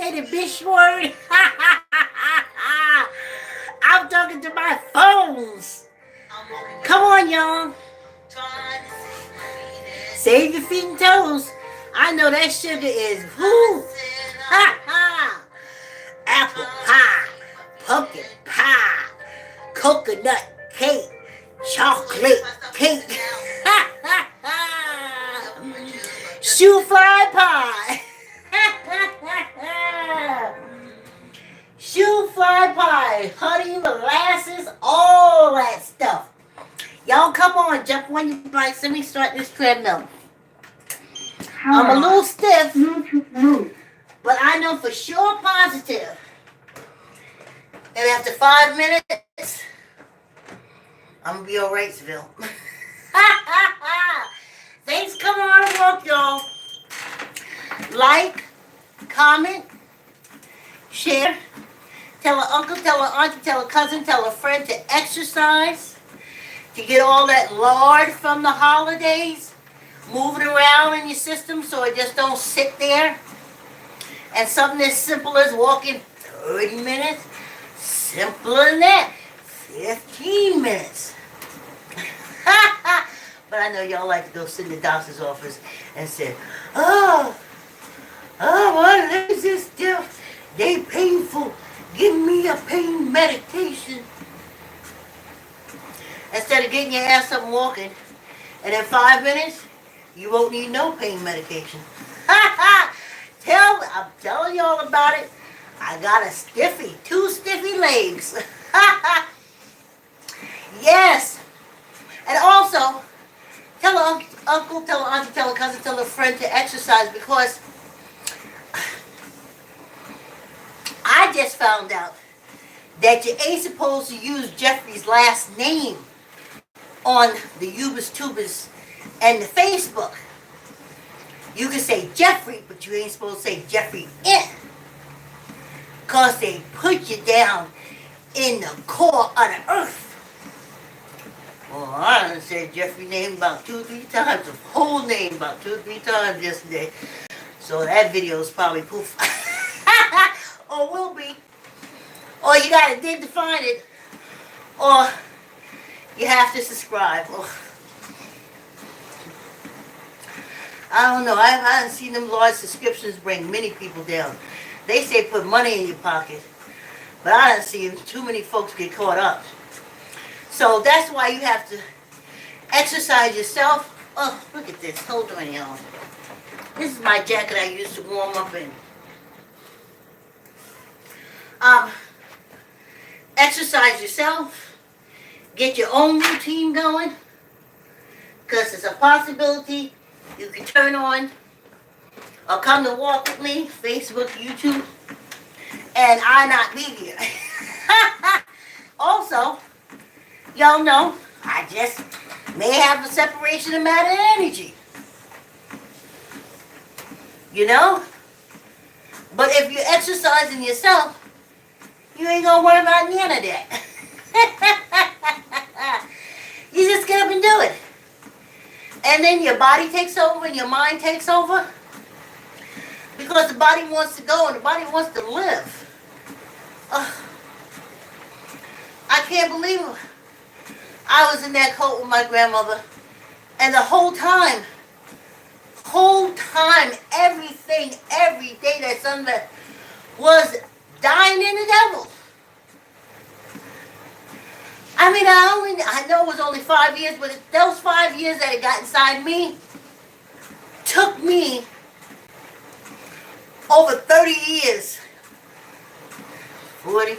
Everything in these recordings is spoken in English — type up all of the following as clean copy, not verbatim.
say the bish word? I'm talking to my phones. Come on, y'all. Save your feet and toes. I know that sugar is whoo. Ha ha. Apple pie, pumpkin pie, coconut cake, chocolate cake. Ha ha ha. Shoe fly pie. Shoe fly pie, honey, molasses, all that stuff. Y'all come on, jump on your bikes. Let me start this treadmill. I'm a little stiff, but I know for sure positive. And after 5 minutes, I'm going to be all right, Seville. Thanks, come on and walk, y'all. Like, comment, share. Tell an uncle, tell an auntie, tell a cousin, tell a friend to exercise. To get all that lard from the holidays. Move it around in your system so it just don't sit there. And something as simple as walking 30 minutes. Simpler than that. 15 minutes. But I know y'all like to go sit in the doctor's office and say, oh, what is this stuff? They painful. Give me a pain medication. Instead of getting your ass up and walking, and in 5 minutes, you won't need no pain medication. I'm telling y'all about it. I got a stiffy, 2 stiffy legs. Yes. And also, tell an uncle, tell an auntie, tell a cousin, tell a friend to exercise because I just found out that you ain't supposed to use Jeffrey's last name on the Ubers, Tubers, and the Facebook. You can say Jeffrey, but you ain't supposed to say Jeffrey in. Because they put you down in the core of the earth. Well, I done said Jeffrey's name about 2 or 3 times, the whole name about 2 or 3 times yesterday. So that video is probably poof. Or will be. Or you gotta dig to find it. Or you have to subscribe. Or, I don't know. I haven't seen them large subscriptions bring many people down. They say put money in your pocket. But I haven't seen too many folks get caught up. So that's why you have to exercise yourself. Oh, look at this. Hold on, y'all. This is my jacket I used to warm up in. Exercise yourself. Get your own routine going. Because it's a possibility you can turn on or come to walk with me, Facebook, YouTube, and I not be here. Also, y'all know I just may have a separation of matter and energy. You know? But if you're exercising yourself, you ain't gonna worry about none of that. You just get up and do it. And then your body takes over and your mind takes over. Because the body wants to go and the body wants to live. I can't believe it. I was in that coat with my grandmother. And the whole time, everything, every day that sunset was dying in the devil. I mean, I know it was only 5 years, but those 5 years that it got inside me took me over 30 years, 40,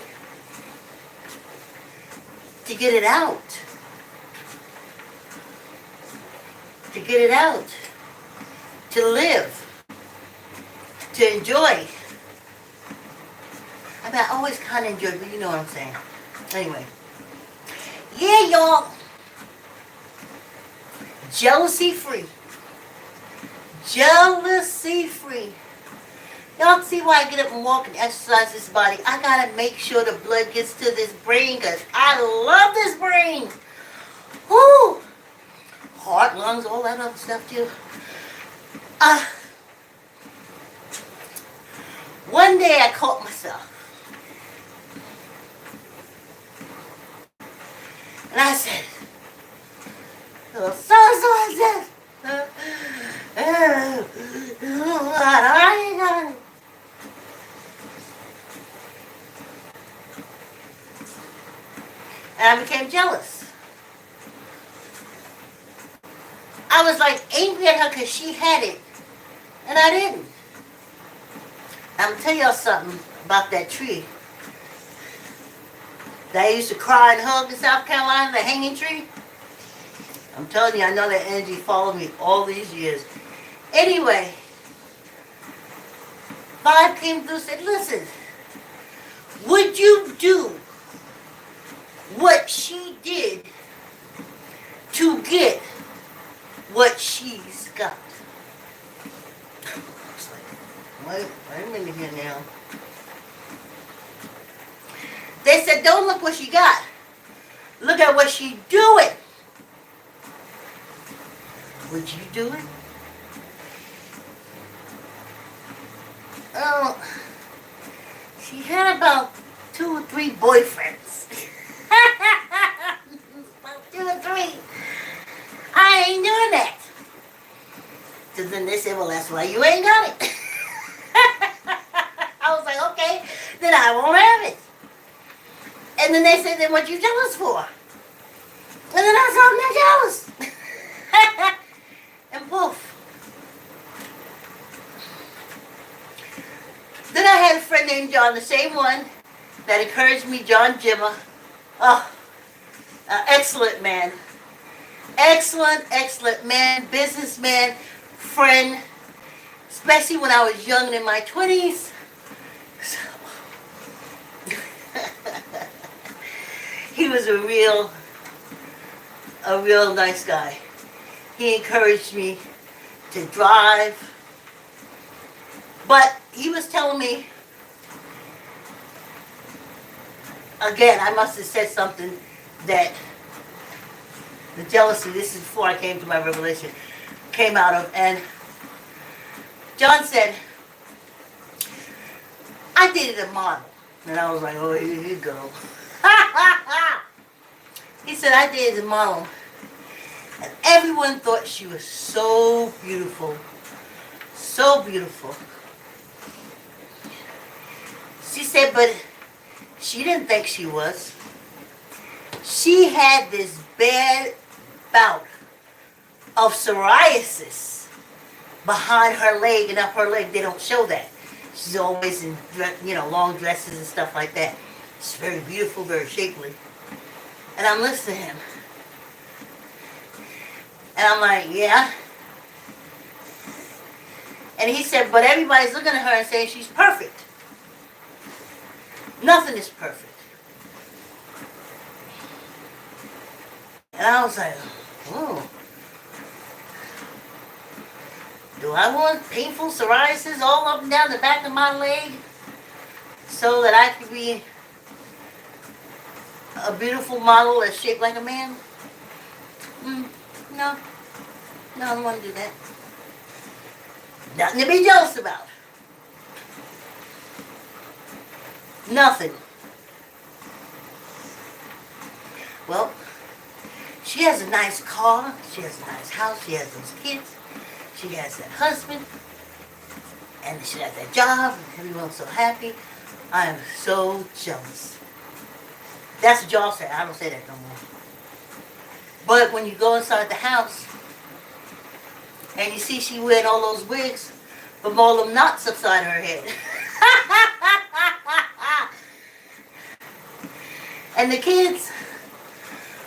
to get it out. To get it out. To live. To enjoy. I mean, I always kind of enjoy, but you know what I'm saying. Anyway. Yeah, y'all. Jealousy free. Jealousy free. Y'all see why I get up and walk and exercise this body? I gotta make sure the blood gets to this brain because I love this brain. Whoo! Heart, lungs, all that other stuff too. One day I caught myself. And I said, so is this. And I became jealous. I was like angry at her because she had it, and I didn't. I'm going to tell y'all something about that tree that I used to cry and hug in South Carolina, the hanging tree. I'm telling you, I know that energy followed me all these years. Anyway, 5 came through and said, listen, would you do what she did to get what she's got? It's like, wait a minute here now. They said, don't look what she got. Look at what she's doing. Would you do it? Oh, she had about 2 or 3 boyfriends. About 2 or 3. I ain't doing that. So then they said, well, that's why you ain't got it. I was like, okay, then I won't have it. And then they said, then what you jealous for? And then I said, I'm not jealous. And poof. Then I had a friend named John, the same one that encouraged me, John Jimmer. Oh, excellent man. Excellent man, businessman, friend, especially when I was young and in my 20s. So, he was a real nice guy. He encouraged me to drive. But he was telling me, again, I must have said something that the jealousy, this is before I came to my revelation, came out of. And John said, I dated a model. And I was like, oh, here you go. He said, I dated a model. And everyone thought she was so beautiful. So beautiful. She said, but she didn't think she was. She had this bad bout of psoriasis behind her leg and up her leg. They don't show that. She's always in, long dresses and stuff like that. She's very beautiful, very shapely. And I'm listening to him. And I'm like, yeah. And he said, but everybody's looking at her and saying she's perfect. Nothing is perfect. And I was like, oh. Do I want painful psoriasis all up and down the back of my leg so that I can be a beautiful model that's shaped like a man? No. No, I don't want to do that. Nothing to be jealous about. Nothing. Well, she has a nice car. She has a nice house. She has those kids. She has that husband. And she has that job. And everyone's so happy. I am so jealous. That's what y'all say. I don't say that no more. But when you go inside the house and you see she wearing all those wigs, but all them knots upside her head. And the kids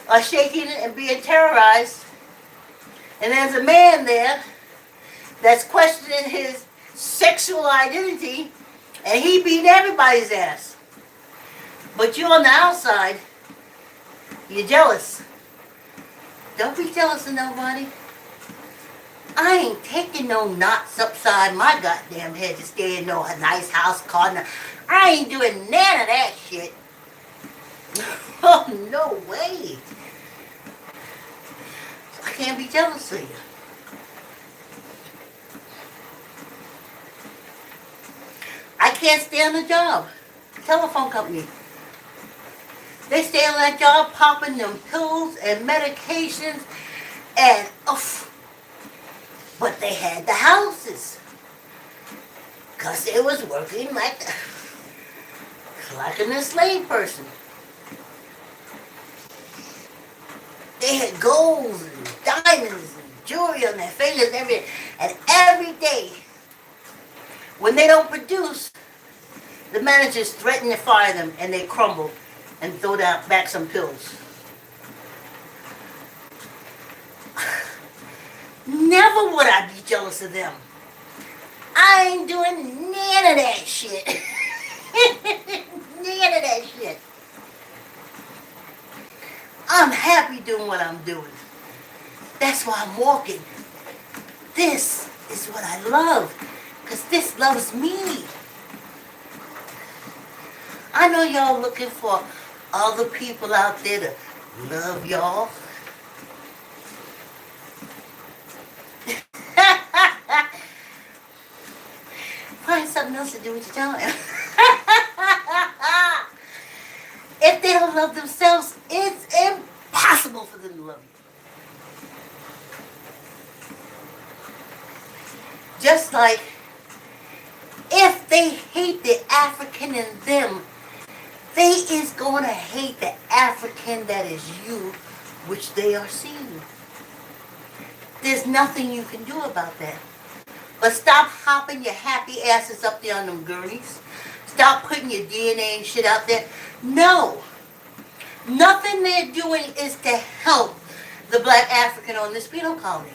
are shaking and being terrorized. And there's a man there that's questioning his sexual identity, and he beating everybody's ass. But you on the outside, you're jealous. Don't be jealous of nobody. I ain't taking no knots upside my goddamn head to stay in no nice house, car. I ain't doing none of that shit. Oh, no way. I can't be jealous of you. I can't stay on the job. Telephone company. They stay on that job popping them pills and medications and but they had the houses. Because it was working like an enslaved person. They had golds and diamonds and jewelry on their fingers and everything. And every day, when they don't produce, the managers threaten to fire them and they crumble and throw back some pills. Never would I be jealous of them. I ain't doing none of that shit. None of that shit. I'm happy doing what I'm doing. That's why I'm walking. This is what I love. Because this loves me. I know y'all looking for other people out there to love y'all. Find something else to do with your time. If they don't love themselves, it's impossible for them to love you. Just like if they hate the African in them, they is going to hate the African that is you, which they are seeing. There's nothing you can do about that. But stop hopping your happy asses up there on them gurneys. Stop putting your DNA and shit out there. No. Nothing they're doing is to help the black African on this penal colony.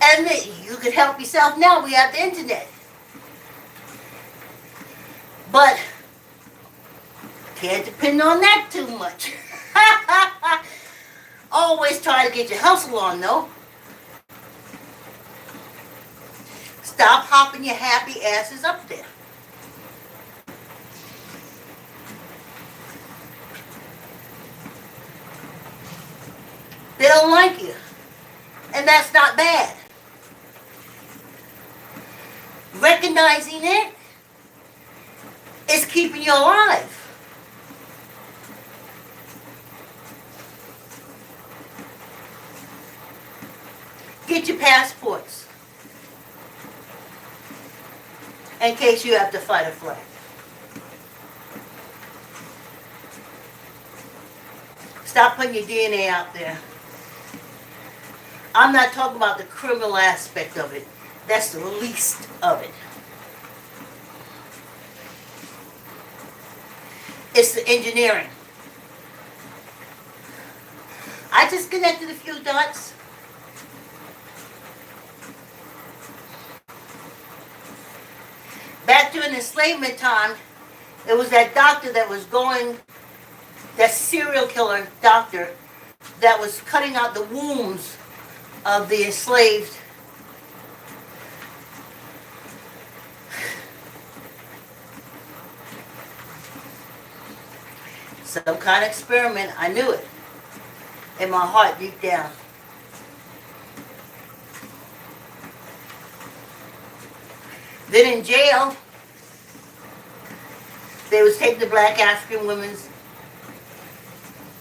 And you can help yourself now. We have the internet. But can't depend on that too much. Always try to get your hustle on, though. Stop hopping your happy asses up there. They don't like you. And that's not bad. Recognizing it is keeping you alive. Get your passports in case you have to fight a flag. Stop putting your DNA out there. I'm not talking about the criminal aspect of it. That's the least of it. It's the engineering. I just connected a few dots. Back during enslavement time, it was that doctor that was going, that serial killer doctor that was cutting out the wombs of the enslaved. Some kind of experiment. I knew it in my heart deep down. Then in jail, they was taking the black African women's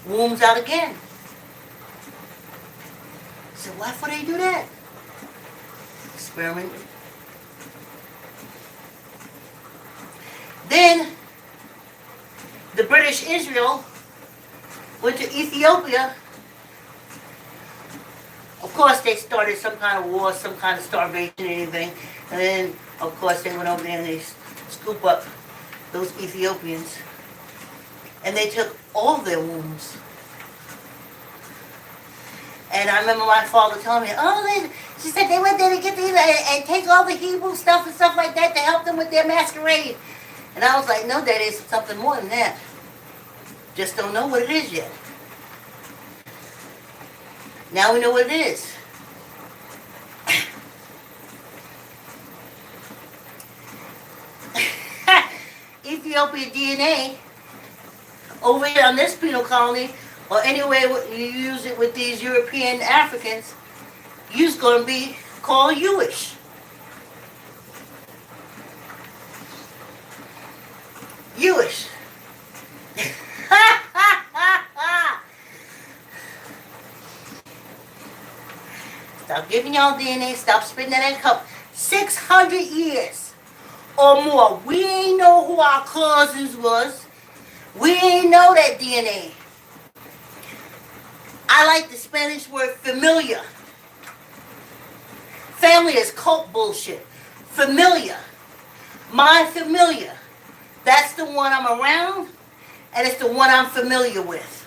wombs out again. So why would they do that? Experiment. Then the British Israel went to Ethiopia. Of course, they started some kind of war, some kind of starvation, anything. And then, of course, they went over there and they scoop up those Ethiopians. And they took all their wombs. And I remember my father telling me, she said they went there to get these and take all the Hebrew stuff and stuff like that to help them with their masquerade. And I was like, no, Daddy, it's something more than that. Just don't know what it is yet. Now we know what it is. Ethiopia DNA, over here on this penal colony, or anywhere you use it with these European Africans, you's going to be called Jewish. Jewish. Stop giving y'all DNA. Stop spitting that in a cup. 600 years or more. We ain't know who our cousins was. We ain't know that DNA. I like the Spanish word familiar. Family is cult bullshit. Familiar. My familiar. That's the one I'm around, and it's the one I'm familiar with.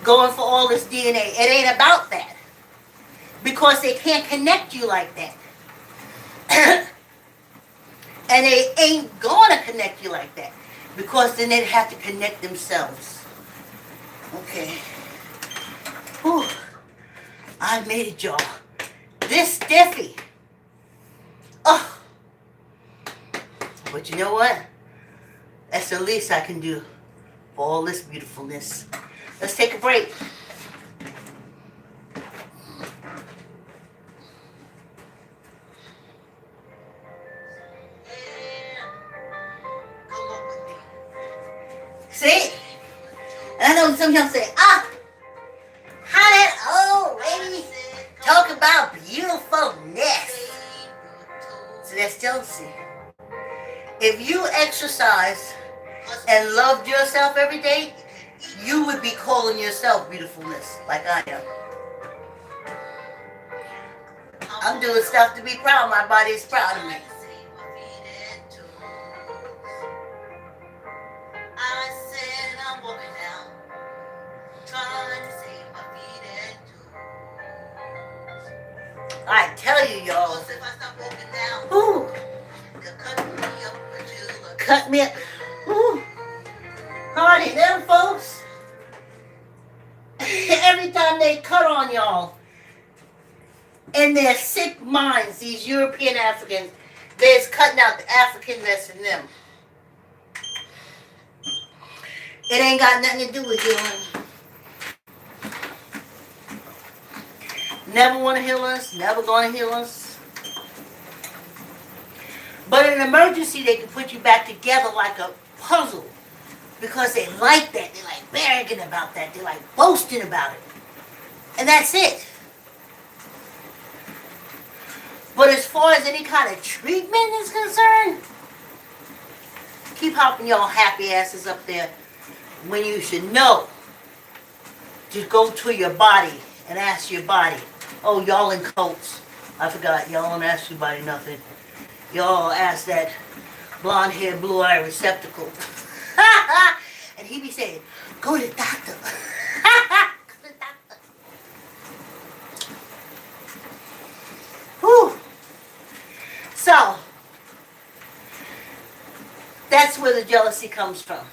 Going for all this DNA. It ain't about that. Because they can't connect you like that. And they ain't gonna connect you like that. Because then they'd have to connect themselves. Okay. Whew. I made it, y'all. This stiffy. Oh. But you know what? That's the least I can do for all this beautifulness. Let's take a break. See? And I know some of y'all say, how that old lady talk about beautifulness. So that's jealousy. If you exercise and loved yourself every day, you would be calling yourself beautifulness, like I am. I'm doing stuff to be proud. My body is proud of me. I tell you, y'all. Ooh. Cut me up. Ooh. Honey, them folks. Every time they cut on y'all, in their sick minds, these European Africans, they're just cutting out the Africanness in them. It ain't got nothing to do with healing. Never want to heal us, never going to heal us. But in an emergency, they can put you back together like a puzzle. Because they like that. They like bragging about that. They like boasting about it. And that's it. But as far as any kind of treatment is concerned, keep hopping y'all happy asses up there when you should know. Just go to your body and ask your body. Oh, y'all in cults. I forgot. Y'all don't ask your body nothing. Y'all ask that blonde-haired, blue-eyed receptacle. And he be saying, go to the doctor. Go to the doctor. Whew. So, that's where the jealousy comes from.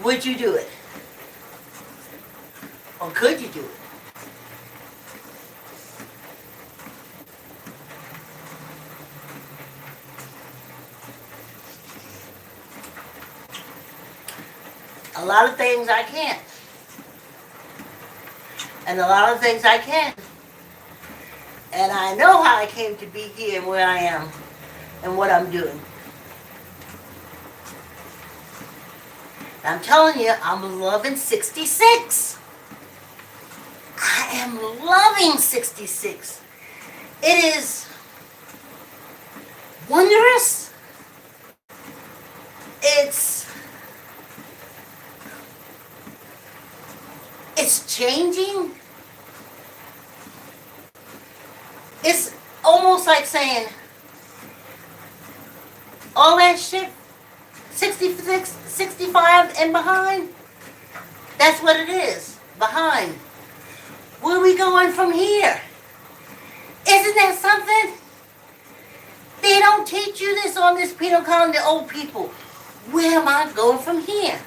Would you do it? Or could you do it? A lot of things I can't. And a lot of things I can. And I know how I came to be here and where I am and what I'm doing. I'm telling you, I'm loving 66. I am loving 66. It is wondrous. It's changing. It's almost like saying, all that shit, 66, 65 and behind, that's what it is, behind. Where are we going from here? Isn't that something? They don't teach you this on this penal colony, the old people. Where am I going from here?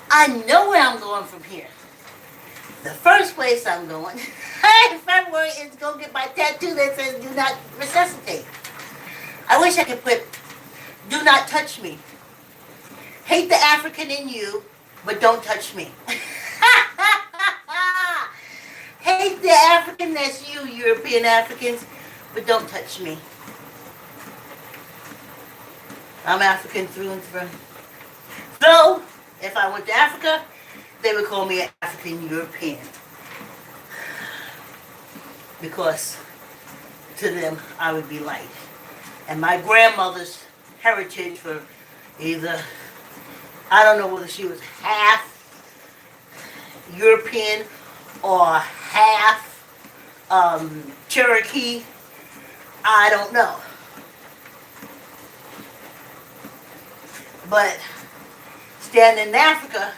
I know where I'm going from here. The first place I'm going in February is to go get my tattoo that says do not resuscitate. I wish I could put do not touch me Hate the African in you, but don't touch me. Hate the African that's you, European Africans, but don't touch me. I'm African through and through. So, if I went to Africa, they would call me an African European. Because to them, I would be light. And my grandmother's heritage for either, I don't know whether she was half European or half Cherokee, I don't know. But standing in Africa,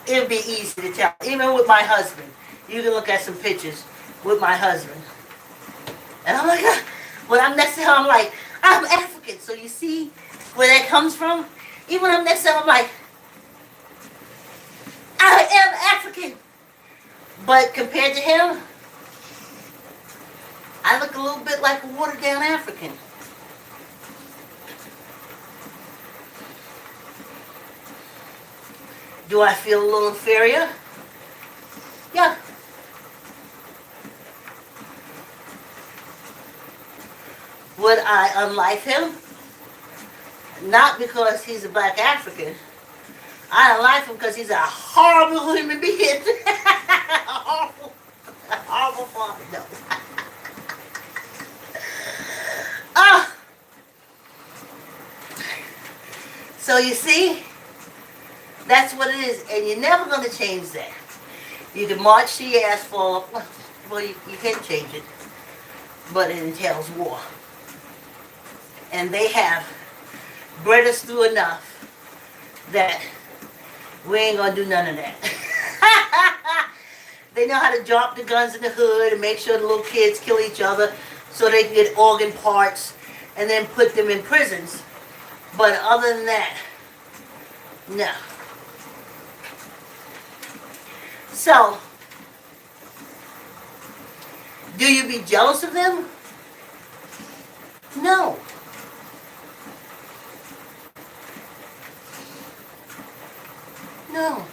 it would be easy to tell. Even with my husband. You can look at some pictures with my husband. And I'm like, when I'm next to him, I'm like, I'm African. So you see where that comes from? Even when I'm next to him, I'm like, I am African. But compared to him, I look a little bit like a watered down African. Do I feel a little inferior? Yeah. Would I unlike him? Not because he's a black African. I don't like him because he's a horrible human being. a horrible father. No. So you see, that's what it is, and you're never going to change that. You can march to your ass fall. Well, you can change it, but it entails war. And they have bred us through enough that we ain't gonna do none of that. They know how to drop the guns in the hood and make sure the little kids kill each other so they can get organ parts and then put them in prisons. But other than that, no. So, do you be jealous of them? No. No.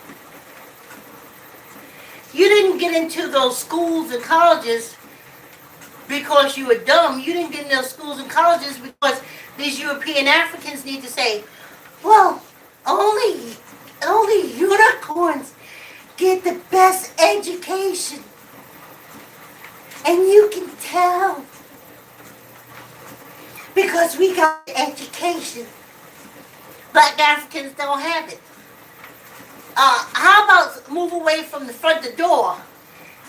You didn't get into those schools and colleges because you were dumb. You didn't get into those schools and colleges because these European Africans need to say, well, only unicorns get the best education. And you can tell because we got education. Black Africans don't have it. How about move away from the front door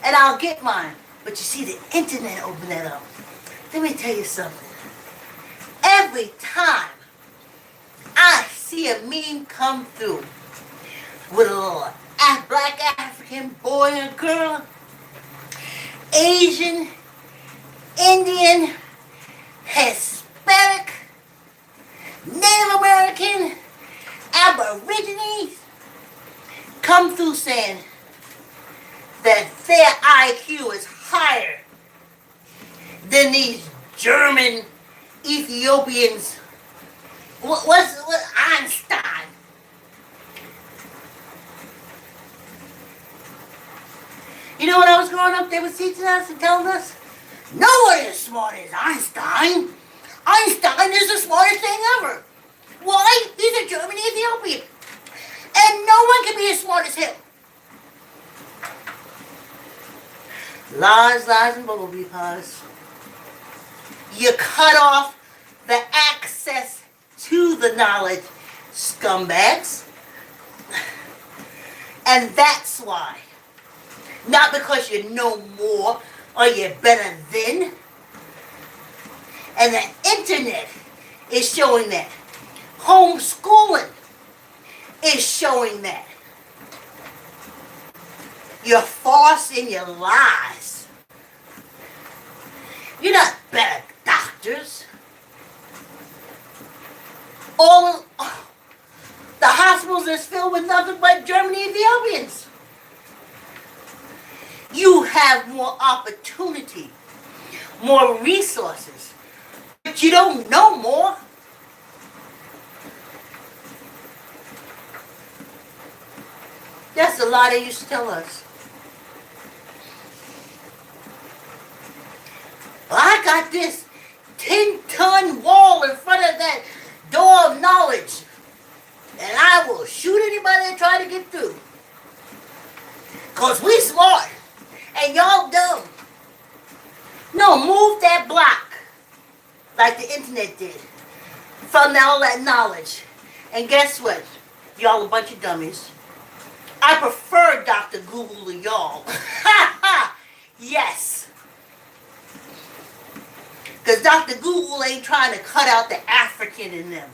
and I'll get mine. But you see, the internet opened that up. Let me tell you something. Every time I see a meme come through with a little black African boy and girl, Asian, Indian, Hispanic, Native American, Aborigines, come through saying that their IQ is higher than these German Ethiopians. What's Einstein? You know, when I was growing up, they were teaching us and telling us, no one is as smart as Einstein. Einstein is the smartest thing ever. Why? He's a German Ethiopian. And no one can be as smart as him. Lies, lies, and bumblebee pies. You cut off the access to the knowledge, scumbags. And that's why. Not because you know more or you're better than. And the internet is showing that. Homeschooling is showing that. Your farce and your lies. You're not better doctors. All the hospitals is filled with nothing but German Ethiopians. You have more opportunity, more resources, but you don't know more. That's a lie they used to tell us. Well, I got this 10-ton wall in front of that door of knowledge, and I will shoot anybody that try to get through. Because we smart, and y'all dumb. No, move that block, like the internet did, from all that knowledge. And guess what? Y'all a bunch of dummies. I prefer Dr. Google to y'all. Ha ha! Yes. Because Dr. Google ain't trying to cut out the African in them.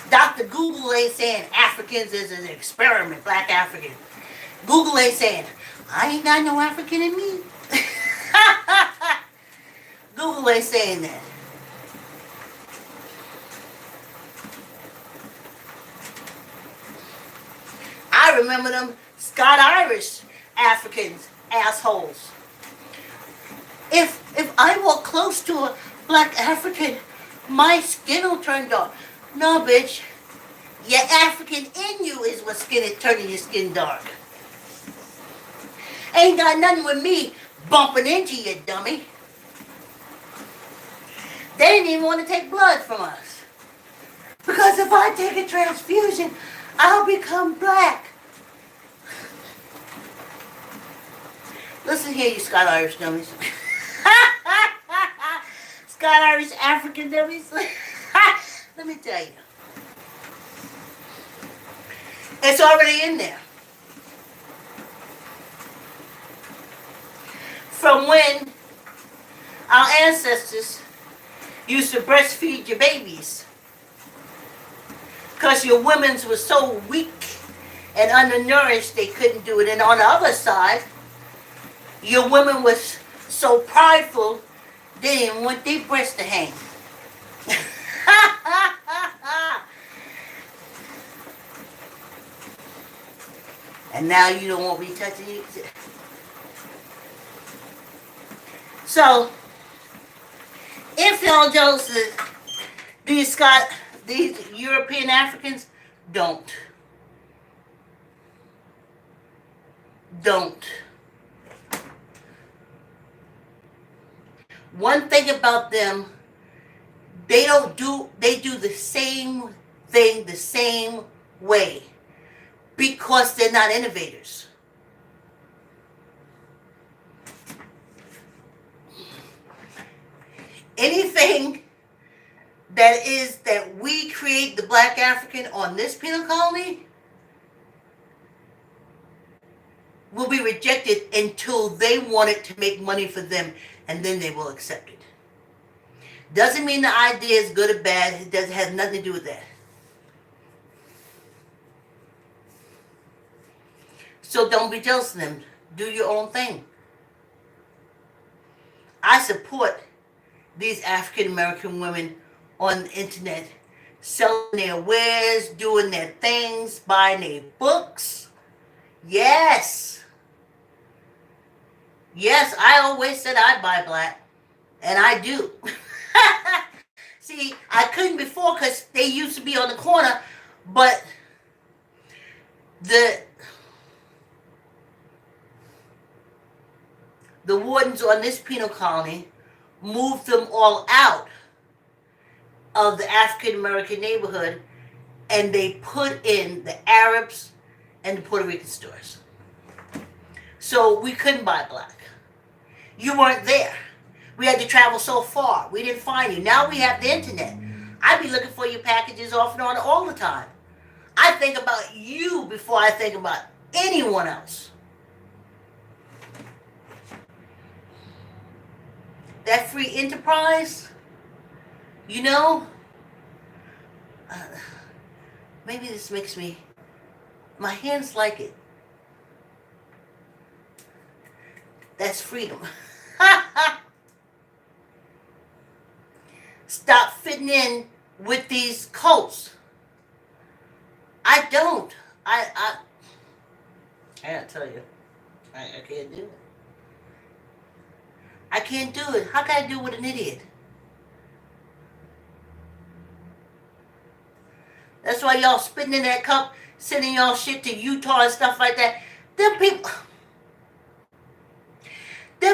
Dr. Google ain't saying Africans is an experiment, black African. Google ain't saying, I ain't got no African in me. Google ain't saying that. I remember them Scott Irish Africans, assholes. If I walk close to a black African, my skin will turn dark. No, bitch. Your African in you is what's turning your skin dark. Ain't got nothing with me bumping into you, dummy. They didn't even want to take blood from us. Because if I take a transfusion, I'll become black. Listen here, you Scott Irish dummies. Scott Irish African dummies. Let me tell you. It's already in there. From when our ancestors used to breastfeed your babies. Because your women's were so weak and undernourished they couldn't do it. And on the other side, your women was so prideful they didn't want their breasts to hang. And now you don't want me touching you. So, if y'all Joseph, these European Africans, don't. One thing about them, they do the same thing the same way because they're not innovators. Anything that we create the black African on this penal colony will be rejected until they want it to make money for them, and then they will accept it. Doesn't mean the idea is good or bad. It doesn't have nothing to do with that. So don't be jealous of them. Do your own thing. I support these African American women on the internet selling their wares, doing their things, buying their books. Yes. Yes, I always said I'd buy black. And I do. See, I couldn't before because they used to be on the corner, but the wardens on this penal colony moved them all out of the African American neighborhood, and they put in the Arabs and the Puerto Rican stores. So we couldn't buy black. You weren't there. We had to travel so far. We didn't find you. Now we have the internet. I'd be looking for your packages off and on all the time. I think about you before I think about anyone else. That free enterprise, you know, maybe this makes me, my hands like it. That's freedom. Stop fitting in with these cults. I don't. I gotta tell you, I can't do it. I can't do it. How can I do it with an idiot? That's why y'all spitting in that cup, sending y'all shit to Utah and stuff like that. Them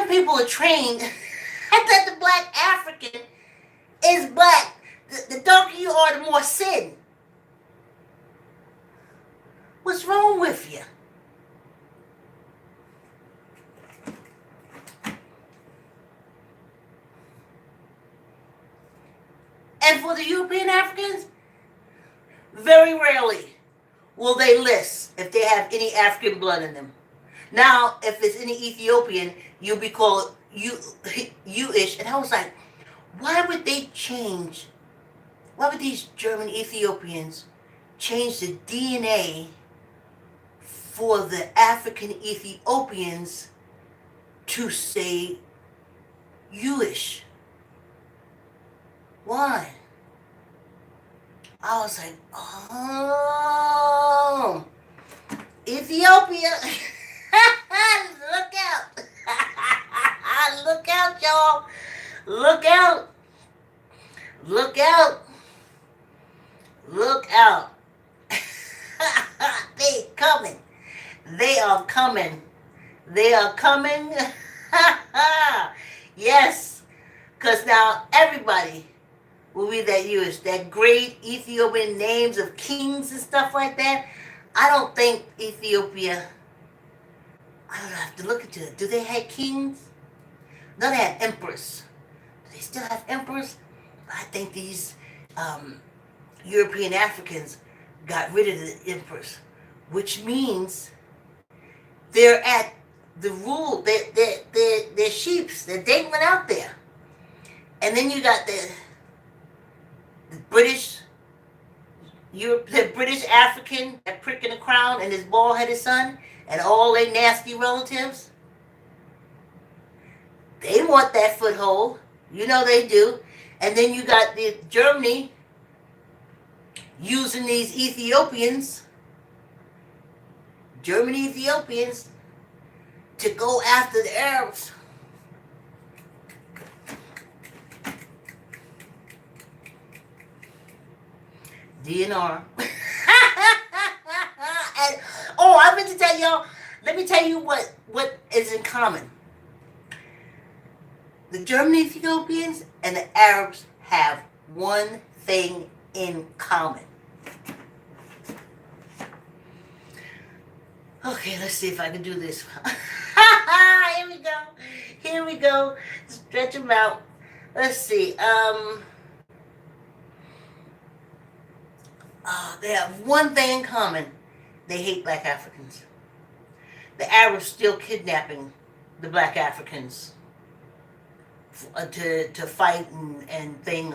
people are trained that the black African is black. The darker you are, the more sin. What's wrong with you? And for the European Africans, very rarely will they list if they have any African blood in them. Now, if it's any Ethiopian, you'll be called you-ish. And I was like, why would they change? Why would these German Ethiopians change the DNA for the African Ethiopians to say you-ish? Why? I was like, oh, Ethiopia. Look out. Look out, y'all. Look out. Look out. Look out. They coming. They are coming. They are coming. Yes. Because now everybody will be that Jewish, that great Ethiopian names of kings and stuff like that. I don't think Ethiopia, I don't have to look into it. Do they have kings? No, they had emperors. Do they still have emperors? I think these European Africans got rid of the emperors, which means they're at the rule, they're sheeps, they're dangling out there. And then you got the British, the British African, that prick in the crown, and his bald-headed son, and all their nasty relatives. They want that foothold. You know they do. And then you got the Germany using these Ethiopians, German Ethiopians, to go after the Arabs. DNR. And, oh, I meant to tell y'all, let me tell you what is in common. The German Ethiopians and the Arabs have one thing in common. Okay, let's see if I can do this. Here we go. Here we go. Stretch them out. Let's see. They have one thing in common. They hate black Africans. The Arabs still kidnapping the black Africans to fight and thing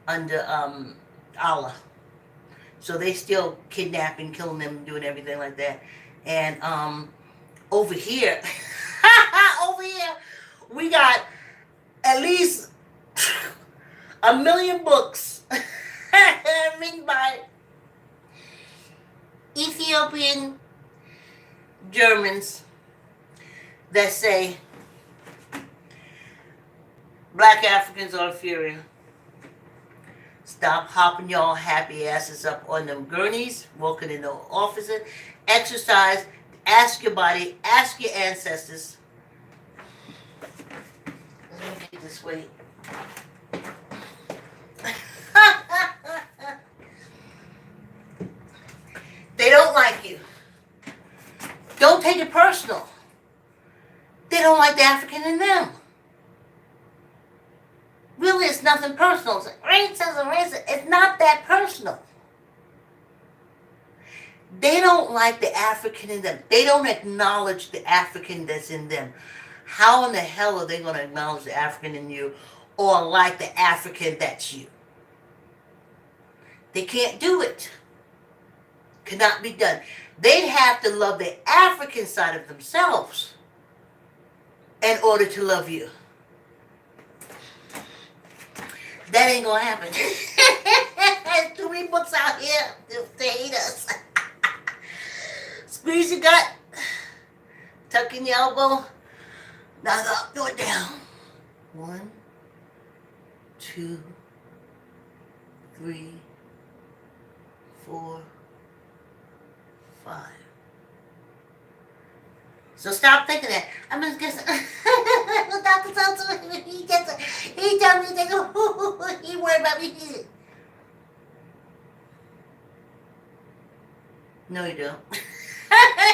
under Allah. So they still kidnapping, killing them, doing everything like that. And over here, we got at least 1 million books written by Ethiopian Germans that say black Africans are inferior. Stop hopping y'all happy asses up on them gurneys, walking in the offices. Exercise, ask your body, ask your ancestors. Let me get this way. They don't like you. Don't take it personal. They don't like the African in them. Really, it's nothing personal. It's like racism. It's not that personal. They don't like the African in them. They don't acknowledge the African that's in them. How in the hell are they going to acknowledge the African in you or like the African that's you? They can't do it. Cannot be done. They have to love the African side of themselves in order to love you. That ain't gonna happen. There's too many books out here to hate us. Squeeze your gut. Tuck in your elbow. Now up, do it down. 1, 2, 3, 4. 4, 5. So stop thinking that. I'm just guessing. Dr. Sosa, he tells me, he worried about me. No, you don't.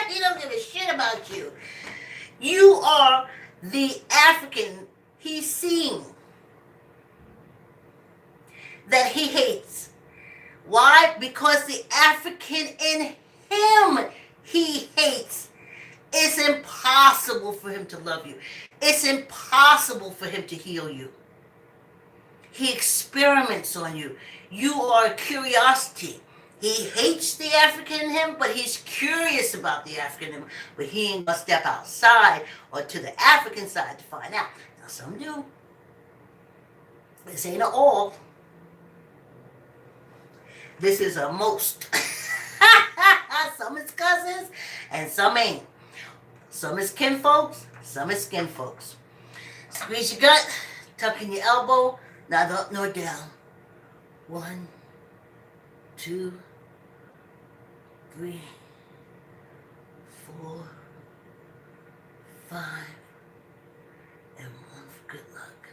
He don't give a shit about you. You are the African he's seeing that he hates. Why? Because the African in him he hates. It's impossible for him to love you. It's impossible for him to heal you. He experiments on you. You are a curiosity. He hates the African in him, but he's curious about the African in him. But he ain't gonna step outside or to the African side to find out. Now some do. This ain't an all. This is a most. Some is cousins and some ain't. Some is kinfolks, some is skin folks. Squeeze your gut, tuck in your elbow, neither up nor down. 1, 2, 3, 4, 5, and 1 for good luck.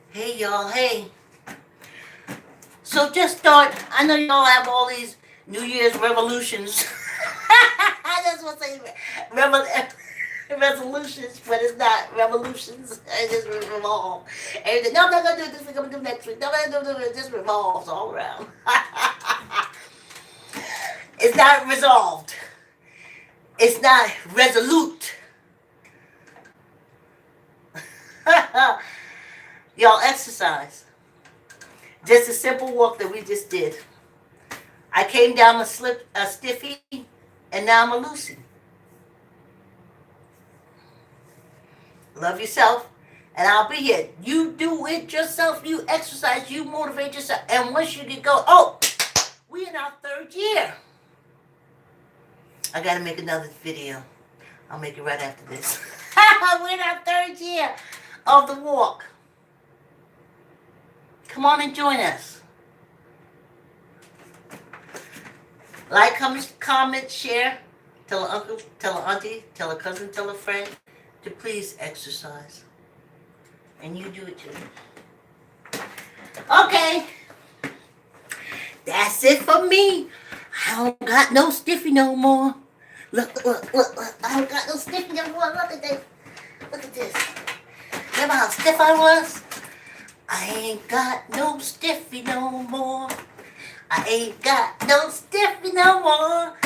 Hey y'all, hey. So just start, I know y'all have all these New Year's revolutions. That's what I say, resolutions, but it's not revolutions. It just revolve. Everything. No, I'm not gonna do this. We're gonna do next week. No, I'm not gonna do it. It just revolves all around. It's not resolved. It's not resolute. Y'all exercise. Just a simple walk that we just did. I came down a stiffy, and now I'm a Lucy. Love yourself, and I'll be here. You do it yourself. You exercise. You motivate yourself. And once you get going, we in our 3rd year. I got to make another video. I'll make it right after this. We're in our 3rd year of the walk. Come on and join us. Like, comment, share. Tell an uncle, tell an auntie, tell a cousin, tell a friend to please exercise. And you do it too. Okay. That's it for me. I don't got no stiffy no more. Look. I don't got no stiffy no more. Look at this. Look at this. Remember how stiff I was? I ain't got no stiffy no more. I ain't got no stiffy no more.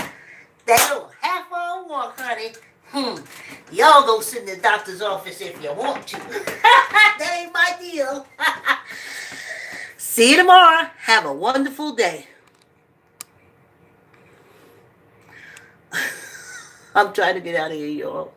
That little half-hour walk, honey. Y'all go sit in the doctor's office if you want to. That ain't my deal. See you tomorrow. Have a wonderful day. I'm trying to get out of here, y'all.